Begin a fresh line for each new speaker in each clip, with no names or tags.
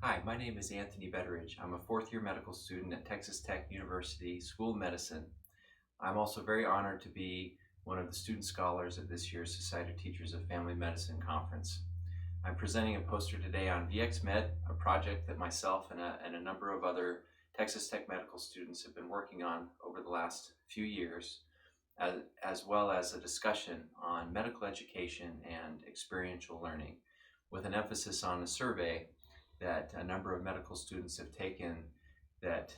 Hi, my name is Anthony Betteridge. I'm a fourth year medical student at Texas Tech University School of Medicine. I'm also very honored to be one of the student scholars at this year's Society of Teachers of Family Medicine conference. I'm presenting a poster today on VxMED, a project that myself and a number of other Texas Tech medical students have been working on over the last few years, as well as a discussion on medical education and experiential learning, with an emphasis on a survey that a number of medical students have taken that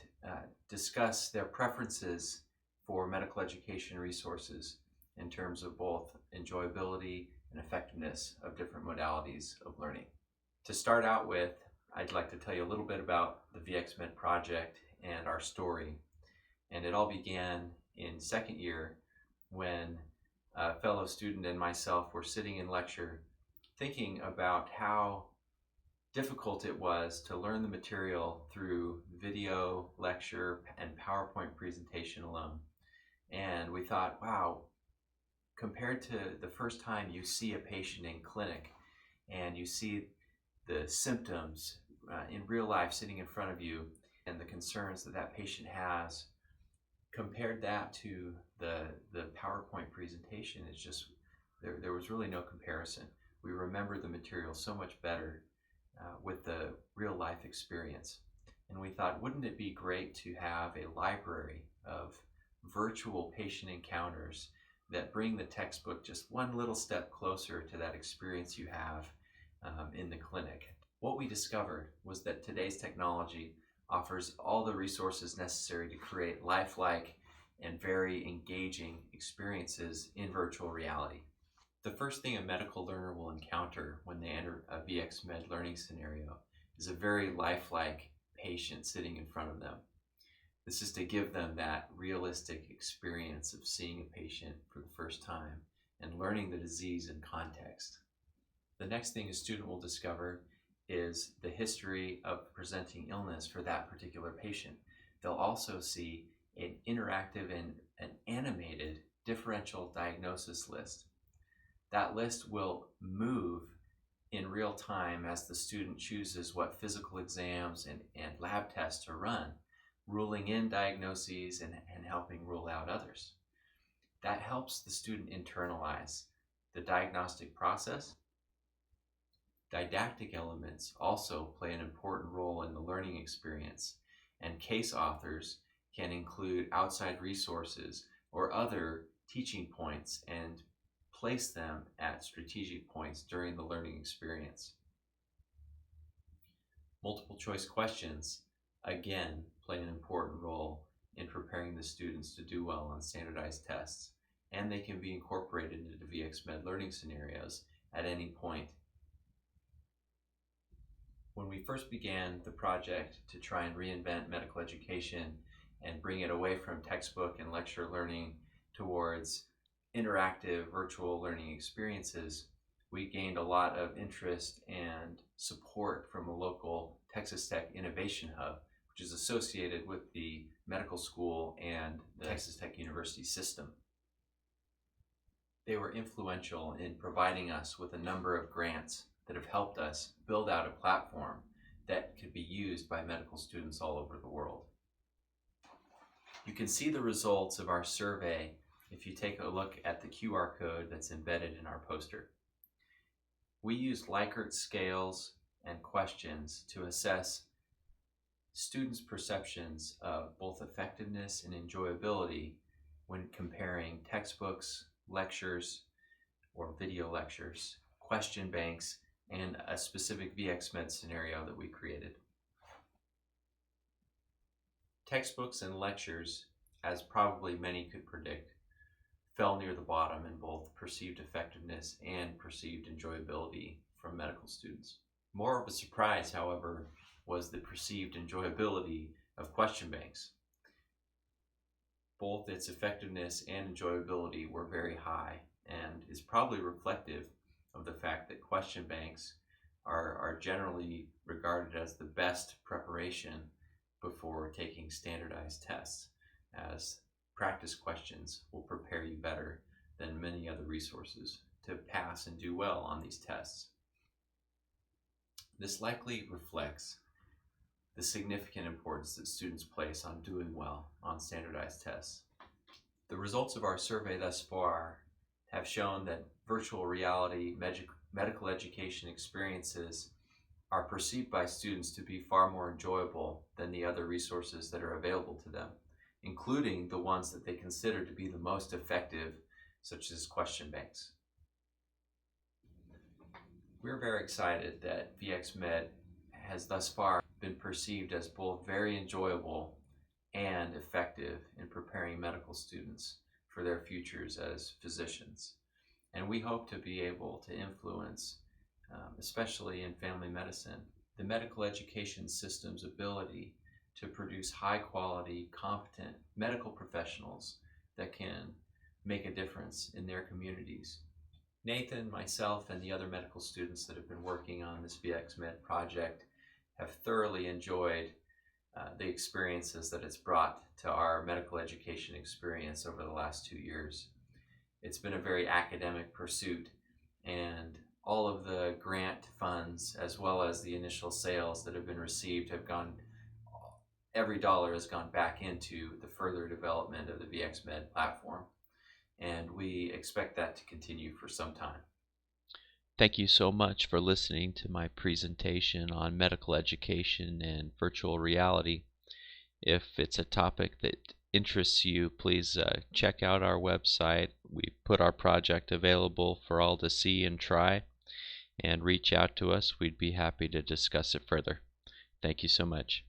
discuss their preferences for medical education resources in terms of both enjoyability and effectiveness of different modalities of learning. To start out with, I'd like to tell you a little bit about the VxMED project and our story. And it all began in second year when a fellow student and myself were sitting in lecture thinking about how difficult it was to learn the material through video, lecture, and PowerPoint presentation alone. And we thought, wow, compared to the first time you see a patient in clinic and you see the symptoms in real life sitting in front of you and the concerns that that patient has, compared that to the PowerPoint presentation, it's just, there was really no comparison. We remember the material so much better with the real life experience. And we thought, wouldn't it be great to have a library of virtual patient encounters that bring the textbook just one little step closer to that experience you have in the clinic. What we discovered was that today's technology offers all the resources necessary to create lifelike and very engaging experiences in virtual reality. The first thing a medical learner will encounter when they enter a VxMED learning scenario is a very lifelike patient sitting in front of them. This is to give them that realistic experience of seeing a patient for the first time and learning the disease in context. The next thing a student will discover is the history of presenting illness for that particular patient. They'll also see an interactive and an animated differential diagnosis list. That list will move in real time as the student chooses what physical exams and lab tests to run, ruling in diagnoses and helping rule out others. That helps the student internalize the diagnostic process. Didactic elements also play an important role in the learning experience, and case authors can include outside resources or other teaching points and place them at strategic points during the learning experience. Multiple choice questions, again, play an important role in preparing the students to do well on standardized tests, and they can be incorporated into VxMED learning scenarios at any point. When we first began the project to try and reinvent medical education and bring it away from textbook and lecture learning towards interactive virtual learning experiences, we gained a lot of interest and support from a local Texas Tech Innovation Hub, which is associated with the medical school and the Texas Tech University system. They were influential in providing us with a number of grants that have helped us build out a platform that could be used by medical students all over the world. You can see the results of our survey if you take a look at the QR code that's embedded in our poster. We used Likert scales and questions to assess students' perceptions of both effectiveness and enjoyability when comparing textbooks, lectures, or video lectures, question banks, and a specific VxMED scenario that we created. Textbooks and lectures, as probably many could predict, fell near the bottom in both perceived effectiveness and perceived enjoyability from medical students. More of a surprise, however, was the perceived enjoyability of question banks. Both its effectiveness and enjoyability were very high, and is probably reflective of the fact that question banks are generally regarded as the best preparation before taking standardized tests, as practice questions will prepare you better than many other resources to pass and do well on these tests. This likely reflects the significant importance that students place on doing well on standardized tests. The results of our survey thus far have shown that virtual reality medical education experiences are perceived by students to be far more enjoyable than the other resources that are available to them, including the ones that they consider to be the most effective, such as question banks. We're very excited that VxMED has thus far been perceived as both very enjoyable and effective in preparing medical students for their futures as physicians. And we hope to be able to influence, especially in family medicine, the medical education system's ability to produce high quality, competent medical professionals that can make a difference in their communities. Nathan, myself, and the other medical students that have been working on this VxMED project have thoroughly enjoyed the experiences that it's brought to our medical education experience over the last 2 years. It's been a very academic pursuit, and all of the grant funds as well as the initial sales that have been received every dollar has gone back into the further development of the VxMED platform, and we expect that to continue for some time.
Thank you so much for listening to my presentation on medical education and virtual reality. If it's a topic that interests you, please check out our website. We put our project available for all to see and try, and reach out to us. We'd be happy to discuss it further. Thank you so much.